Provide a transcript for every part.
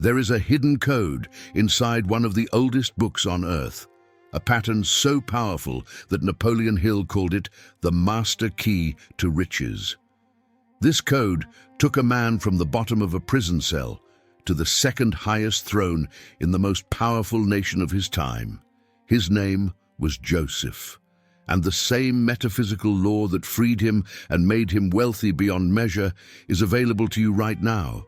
There is a hidden code inside one of the oldest books on earth, a pattern so powerful that Napoleon Hill called it the master key to riches. This code took a man from the bottom of a prison cell to the second highest throne in the most powerful nation of his time. His name was Joseph, and the same metaphysical law that freed him and made him wealthy beyond measure is available to you right now.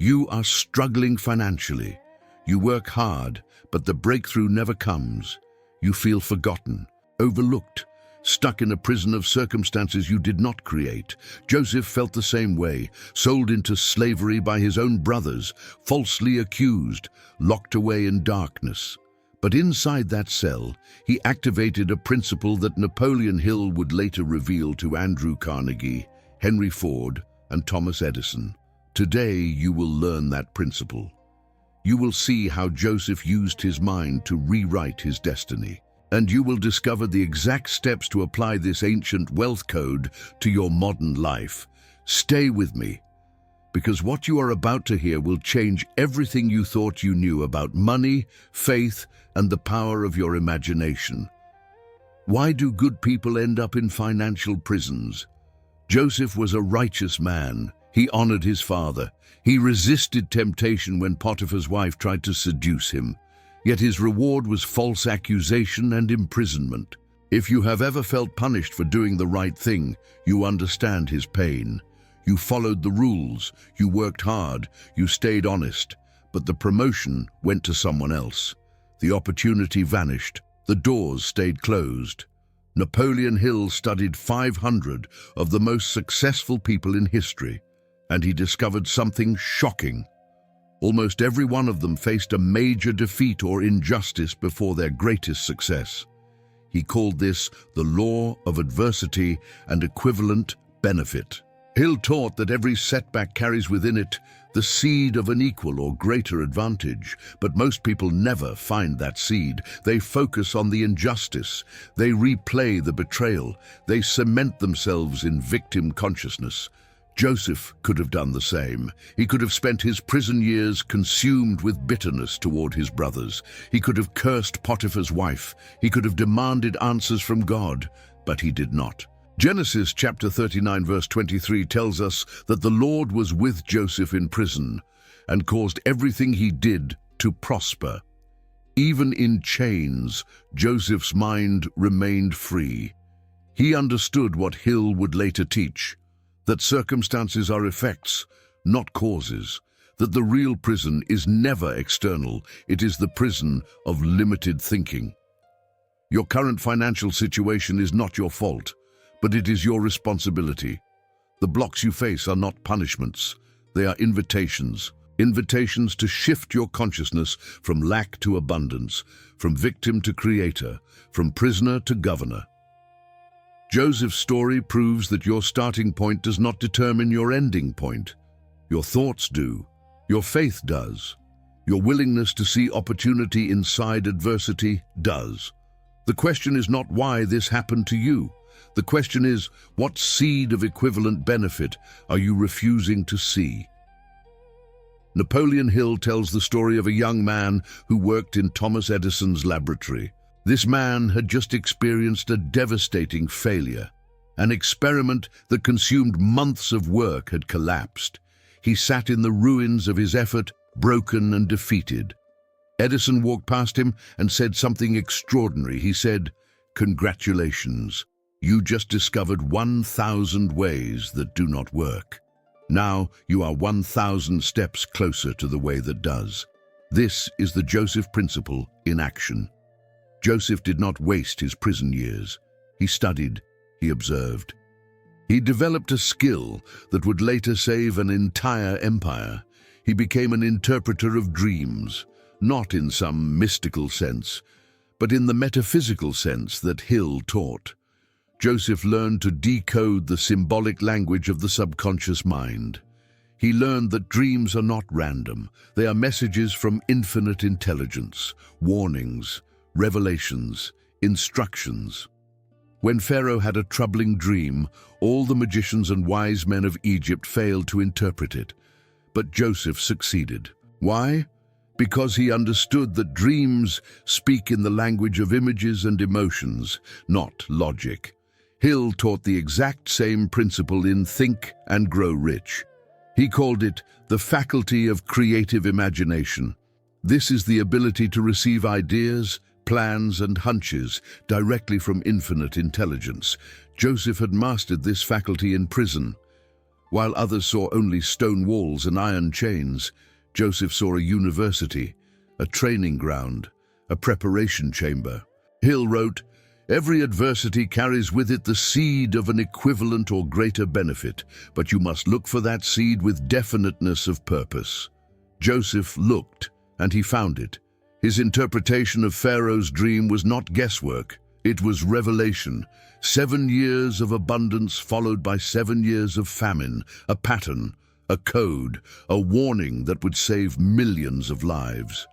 You are struggling financially. You work hard, but the breakthrough never comes. You feel forgotten, overlooked, stuck in a prison of circumstances you did not create. Joseph felt the same way, sold into slavery by his own brothers, falsely accused, locked away in darkness. But inside that cell, he activated a principle that Napoleon Hill would later reveal to Andrew Carnegie, Henry Ford, and Thomas Edison. Today, you will learn that principle. You will see how Joseph used his mind to rewrite his destiny. And you will discover the exact steps to apply this ancient wealth code to your modern life. Stay with me, because what you are about to hear will change everything you thought you knew about money, faith, and the power of your imagination. Why do good people end up in financial prisons? Joseph was a righteous man. He honored his father. He resisted temptation when Potiphar's wife tried to seduce him. Yet his reward was false accusation and imprisonment. If you have ever felt punished for doing the right thing, you understand his pain. You followed the rules, you worked hard, you stayed honest, but the promotion went to someone else. The opportunity vanished. The doors stayed closed. Napoleon Hill studied 500 of the most successful people in history, and he discovered something shocking. Almost every one of them faced a major defeat or injustice before their greatest success. He called this the law of adversity and equivalent benefit. Hill taught that every setback carries within it the seed of an equal or greater advantage, but most people never find that seed. They focus on the injustice. They replay the betrayal. They cement themselves in victim consciousness. Joseph could have done the same. He could have spent his prison years consumed with bitterness toward his brothers. He could have cursed Potiphar's wife. He could have demanded answers from God, but he did not. Genesis chapter 39 verse 23 tells us that the Lord was with Joseph in prison and caused everything he did to prosper. Even in chains, Joseph's mind remained free. He understood what Hill would later teach, that circumstances are effects, not causes, that the real prison is never external, it is the prison of limited thinking. Your current financial situation is not your fault, but it is your responsibility. The blocks you face are not punishments, they are invitations. Invitations to shift your consciousness from lack to abundance, from victim to creator, from prisoner to governor. Joseph's story proves that your starting point does not determine your ending point. Your thoughts do. Your faith does. Your willingness to see opportunity inside adversity does. The question is not why this happened to you. The question is, what seed of equivalent benefit are you refusing to see? Napoleon Hill tells the story of a young man who worked in Thomas Edison's laboratory. This man had just experienced a devastating failure. An experiment that consumed months of work had collapsed. He sat in the ruins of his effort, broken and defeated. Edison walked past him and said something extraordinary. He said, "Congratulations, you just discovered 1,000 ways that do not work. Now you are 1,000 steps closer to the way that does." This is the Joseph principle in action. Joseph did not waste his prison years. He studied, he observed. He developed a skill that would later save an entire empire. He became an interpreter of dreams, not in some mystical sense, but in the metaphysical sense that Hill taught. Joseph learned to decode the symbolic language of the subconscious mind. He learned that dreams are not random. They are messages from infinite intelligence, warnings, revelations, instructions. When Pharaoh had a troubling dream, all the magicians and wise men of Egypt failed to interpret it. But Joseph succeeded. Why? Because he understood that dreams speak in the language of images and emotions, not logic. Hill taught the exact same principle in Think and Grow Rich. He called it the faculty of creative imagination. This is the ability to receive ideas, plans, and hunches directly from infinite intelligence. Joseph had mastered this faculty in prison. While others saw only stone walls and iron chains, Joseph saw a university, a training ground, a preparation chamber. Hill wrote, "Every adversity carries with it the seed of an equivalent or greater benefit, but you must look for that seed with definiteness of purpose." Joseph looked, and he found it. His interpretation of Pharaoh's dream was not guesswork, it was revelation. 7 years of abundance followed by 7 years of famine, a pattern, a code, a warning that would save millions of lives.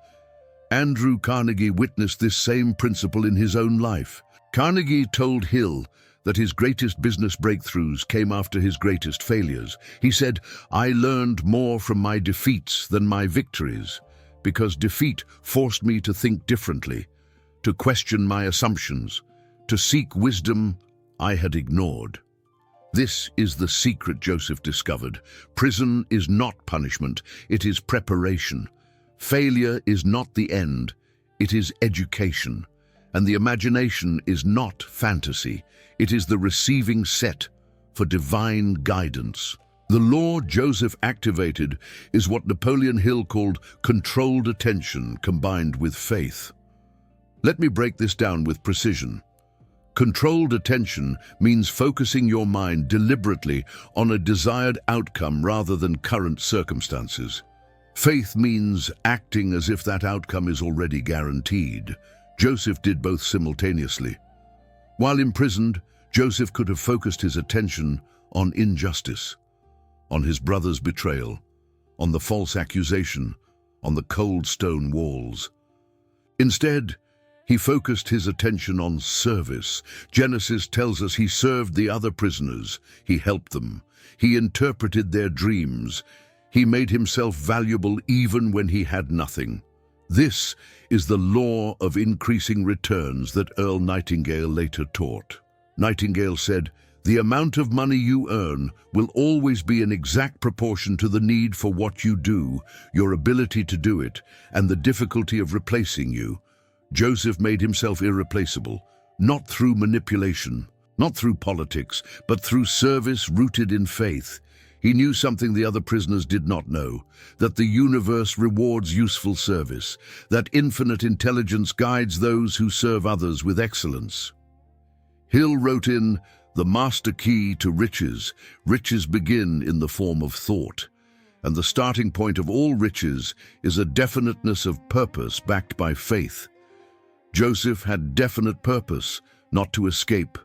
Andrew Carnegie witnessed this same principle in his own life. Carnegie told Hill that his greatest business breakthroughs came after his greatest failures. He said, "I learned more from my defeats than my victories, because defeat forced me to think differently, to question my assumptions, to seek wisdom I had ignored." This is the secret Joseph discovered. Prison is not punishment, it is preparation. Failure is not the end, it is education. And the imagination is not fantasy, it is the receiving set for divine guidance. The law Joseph activated is what Napoleon Hill called controlled attention combined with faith. Let me break this down with precision. Controlled attention means focusing your mind deliberately on a desired outcome rather than current circumstances. Faith means acting as if that outcome is already guaranteed. Joseph did both simultaneously. While imprisoned, Joseph could have focused his attention on injustice, on his brother's betrayal, on the false accusation, on the cold stone walls. Instead, he focused his attention on service. Genesis tells us he served the other prisoners. He helped them. He interpreted their dreams. He made himself valuable even when he had nothing. This is the law of increasing returns that Earl Nightingale later taught. Nightingale said, "The amount of money you earn will always be in exact proportion to the need for what you do, your ability to do it, and the difficulty of replacing you." Joseph made himself irreplaceable, not through manipulation, not through politics, but through service rooted in faith. He knew something the other prisoners did not know, that the universe rewards useful service, that infinite intelligence guides those who serve others with excellence. Hill wrote in, "The master key to riches. Riches begin in the form of thought. And the starting point of all riches is a definiteness of purpose backed by faith." Joseph had definite purpose, not to escape,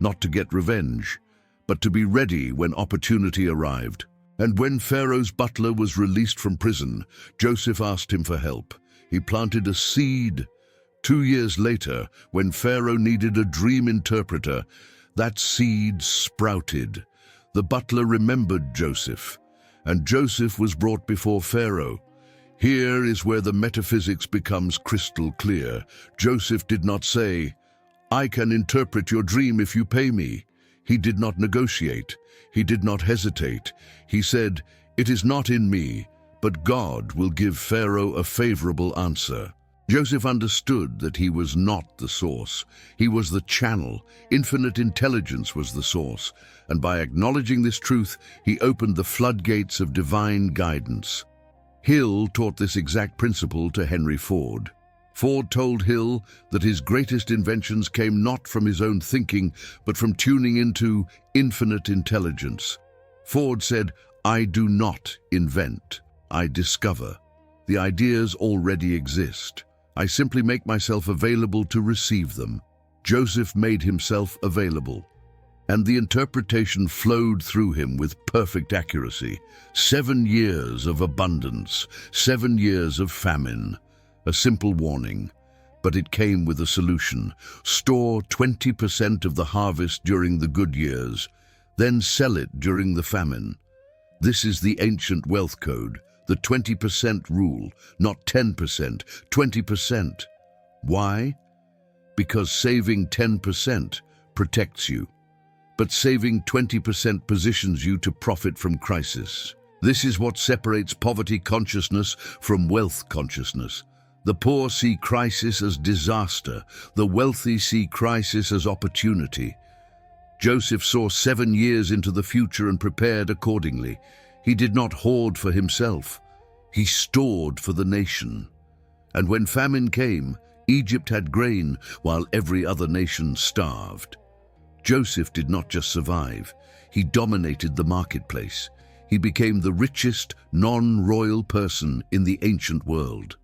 not to get revenge, but to be ready when opportunity arrived. And when Pharaoh's butler was released from prison, Joseph asked him for help. He planted a seed. 2 years later, when Pharaoh needed a dream interpreter, that seed sprouted. The butler remembered Joseph, and Joseph was brought before Pharaoh. Here is where the metaphysics becomes crystal clear. Joseph did not say, "I can interpret your dream if you pay me." He did not negotiate. He did not hesitate. He said, "It is not in me, but God will give Pharaoh a favorable answer." Joseph understood that he was not the source. He was the channel. Infinite intelligence was the source. And by acknowledging this truth, he opened the floodgates of divine guidance. Hill taught this exact principle to Henry Ford. Ford told Hill that his greatest inventions came not from his own thinking, but from tuning into infinite intelligence. Ford said, "I do not invent, I discover. The ideas already exist. I simply make myself available to receive them." Joseph made himself available, and the interpretation flowed through him with perfect accuracy. 7 years of abundance, 7 years of famine. A simple warning, but it came with a solution. Store 20% of the harvest during the good years, then sell it during the famine. This is the ancient wealth code, The 20% rule, not 10%, 20%. Why? Because saving 10% protects you, but saving 20% positions you to profit from crisis. This is what separates poverty consciousness from wealth consciousness. The poor see crisis as disaster. The wealthy see crisis as opportunity. Joseph saw 7 years into the future and prepared accordingly. He did not hoard for himself. He stored for the nation. And when famine came, Egypt had grain while every other nation starved. Joseph did not just survive. He dominated the marketplace. He became the richest non-royal person in the ancient world.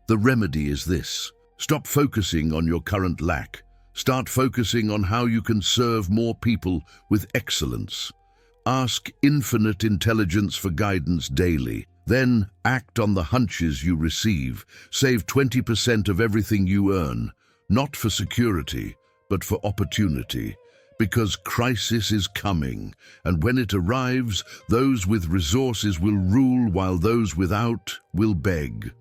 The remedy is this: stop focusing on your current lack. Start focusing on how you can serve more people with excellence. Ask infinite intelligence for guidance daily. Then act on the hunches you receive. Save 20% of everything you earn, not for security, but for opportunity. Because crisis is coming, and when it arrives, those with resources will rule while those without will beg.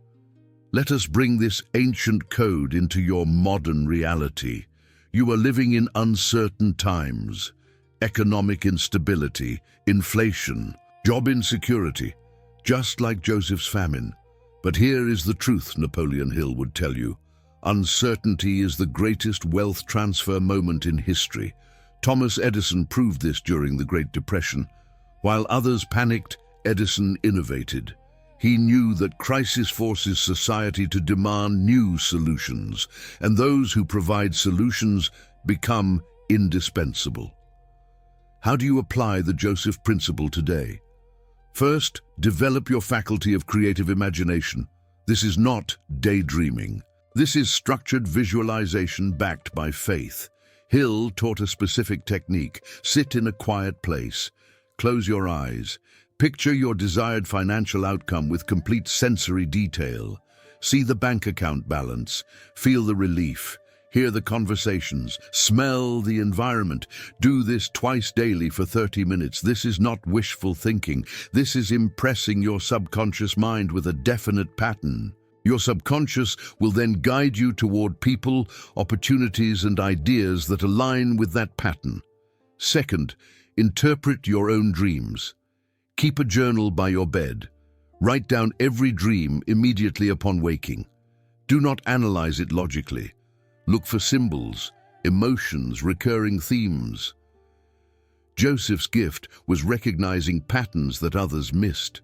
Let us bring this ancient code into your modern reality. You are living in uncertain times. Economic instability, inflation, job insecurity, just like Joseph's famine. But here is the truth, Napoleon Hill would tell you. Uncertainty is the greatest wealth transfer moment in history. Thomas Edison proved this during the Great Depression. While others panicked, Edison innovated. He knew that crisis forces society to demand new solutions, and those who provide solutions become indispensable. How do you apply the Joseph principle today? First, develop your faculty of creative imagination. This is not daydreaming. This is structured visualization backed by faith. Hill taught a specific technique. Sit in a quiet place. Close your eyes. Picture your desired financial outcome with complete sensory detail. See the bank account balance. Feel the relief. Hear the conversations. Smell the environment. Do this twice daily for 30 minutes. This is not wishful thinking. This is impressing your subconscious mind with a definite pattern. Your subconscious will then guide you toward people, opportunities, and ideas that align with that pattern. Second, interpret your own dreams. Keep a journal by your bed. Write down every dream immediately upon waking. Do not analyze it logically. Look for symbols, emotions, recurring themes. Joseph's gift was recognizing patterns that others missed.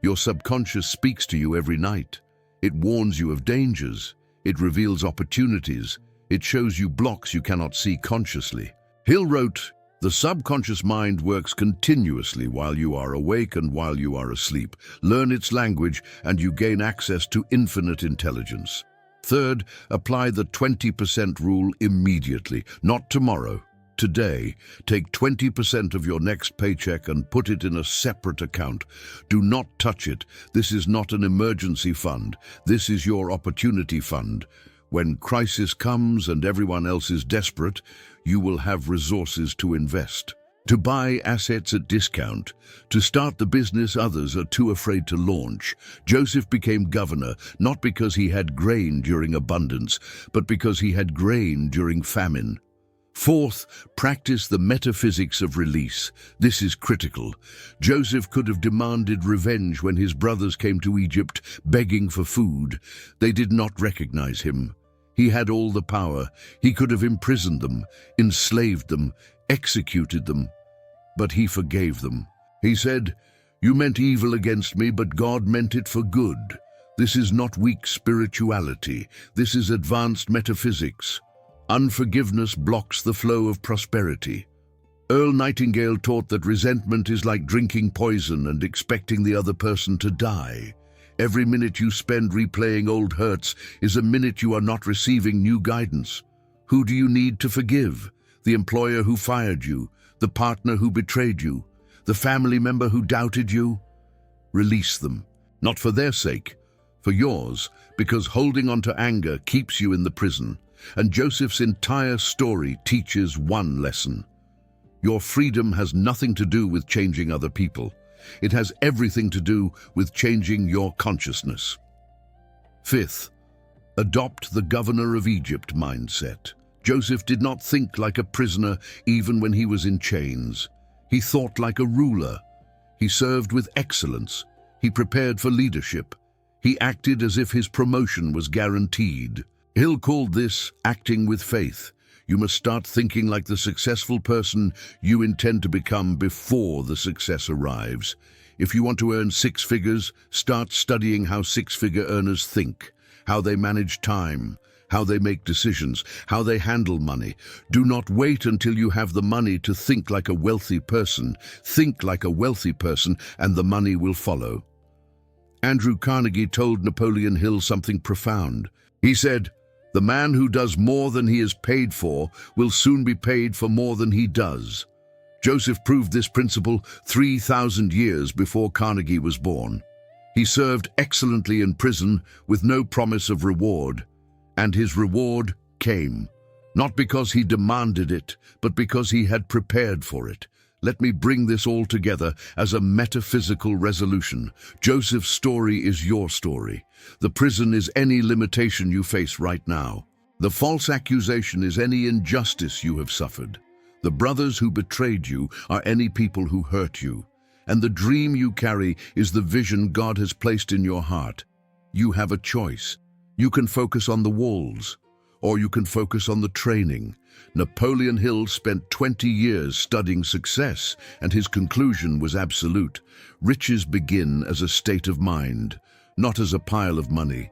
Your subconscious speaks to you every night. It warns you of dangers. It reveals opportunities. It shows you blocks you cannot see consciously. Hill wrote, "The subconscious mind works continuously while you are awake and while you are asleep. Learn its language and you gain access to infinite intelligence." Third, apply the 20% rule immediately, not tomorrow. Today, take 20% of your next paycheck and put it in a separate account. Do not touch it. This is not an emergency fund. This is your opportunity fund. When crisis comes and everyone else is desperate, you will have resources to invest, to buy assets at discount, to start the business others are too afraid to launch. Joseph became governor not because he had grain during abundance, but because he had grain during famine. Fourth, practice the metaphysics of release. This is critical. Joseph could have demanded revenge when his brothers came to Egypt begging for food. They did not recognize him. He had all the power. He could have imprisoned them, enslaved them, executed them. But he forgave them. He said, "You meant evil against me, but God meant it for good." This is not weak spirituality. This is advanced metaphysics. Unforgiveness blocks the flow of prosperity. Earl Nightingale taught that resentment is like drinking poison and expecting the other person to die. Every minute you spend replaying old hurts is a minute you are not receiving new guidance. Who do you need to forgive? The employer who fired you, the partner who betrayed you, the family member who doubted you? Release them, not for their sake, for yours, because holding on to anger keeps you in the prison. And Joseph's entire story teaches one lesson. Your freedom has nothing to do with changing other people. It has everything to do with changing your consciousness. Fifth, adopt the governor of Egypt mindset. Joseph did not think like a prisoner even when he was in chains. He thought like a ruler. He served with excellence. He prepared for leadership. He acted as if his promotion was guaranteed. Hill called this acting with faith. You must start thinking like the successful person you intend to become before the success arrives. If you want to earn six figures, start studying how six-figure earners think, how they manage time, how they make decisions, how they handle money. Do not wait until you have the money to think like a wealthy person. Think like a wealthy person and the money will follow. Andrew Carnegie told Napoleon Hill something profound. He said, "The man who does more than he is paid for will soon be paid for more than he does." Joseph proved this principle 3,000 years before Carnegie was born. He served excellently in prison with no promise of reward, and his reward came, not because he demanded it, but because he had prepared for it. Let me bring this all together as a metaphysical resolution. Joseph's story is your story. The prison is any limitation you face right now. The false accusation is any injustice you have suffered. The brothers who betrayed you are any people who hurt you. And the dream you carry is the vision God has placed in your heart. You have a choice. You can focus on the walls, or you can focus on the training. Napoleon Hill spent 20 years studying success, and his conclusion was absolute. Riches begin as a state of mind, not as a pile of money.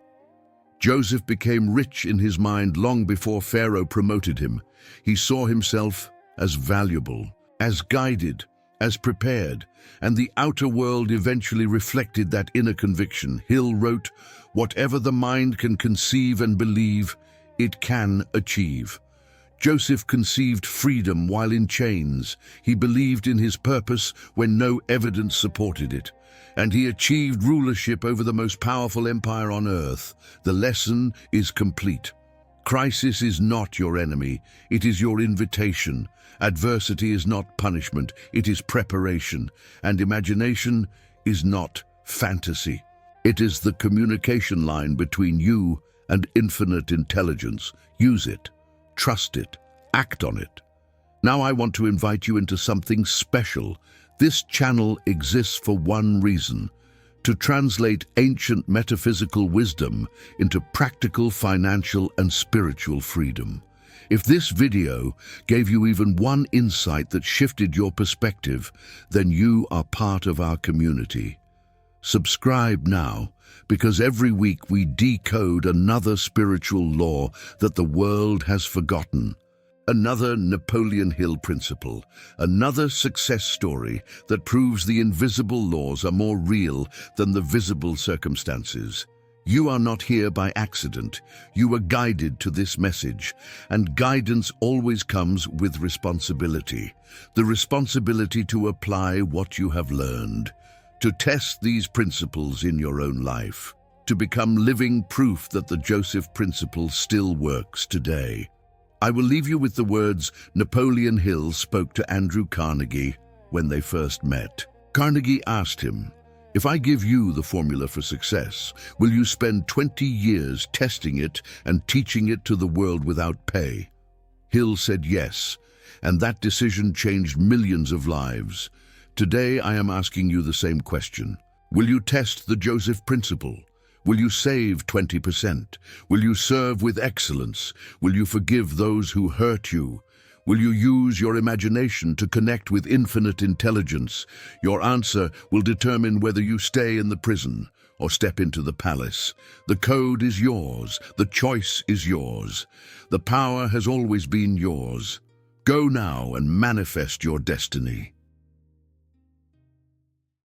Joseph became rich in his mind long before Pharaoh promoted him. He saw himself as valuable, as guided, as prepared, and the outer world eventually reflected that inner conviction. Hill wrote, "Whatever the mind can conceive and believe, it can achieve." Joseph conceived freedom while in chains. He believed in his purpose when no evidence supported it. And he achieved rulership over the most powerful empire on earth. The lesson is complete. Crisis is not your enemy, it is your invitation. Adversity is not punishment, it is preparation. And imagination is not fantasy. It is the communication line between you and infinite intelligence. Use it, trust it, act on it. Now I want to invite you into something special. This channel exists for one reason: to translate ancient metaphysical wisdom into practical financial and spiritual freedom. If this video gave you even one insight that shifted your perspective, then you are part of our community. Subscribe now, because every week we decode another spiritual law that the world has forgotten. Another Napoleon Hill principle, another success story that proves the invisible laws are more real than the visible circumstances. You are not here by accident. You were guided to this message, and guidance always comes with responsibility. The responsibility to apply what you have learned, to test these principles in your own life, to become living proof that the Joseph principle still works today. I will leave you with the words Napoleon Hill spoke to Andrew Carnegie when they first met. Carnegie asked him, "If I give you the formula for success, will you spend 20 years testing it and teaching it to the world without pay?" Hill said yes, and that decision changed millions of lives. Today I am asking you the same question. Will you test the Joseph principle? Will you save 20%? Will you serve with excellence? Will you forgive those who hurt you? Will you use your imagination to connect with infinite intelligence? Your answer will determine whether you stay in the prison or step into the palace. The code is yours. The choice is yours. The power has always been yours. Go now and manifest your destiny.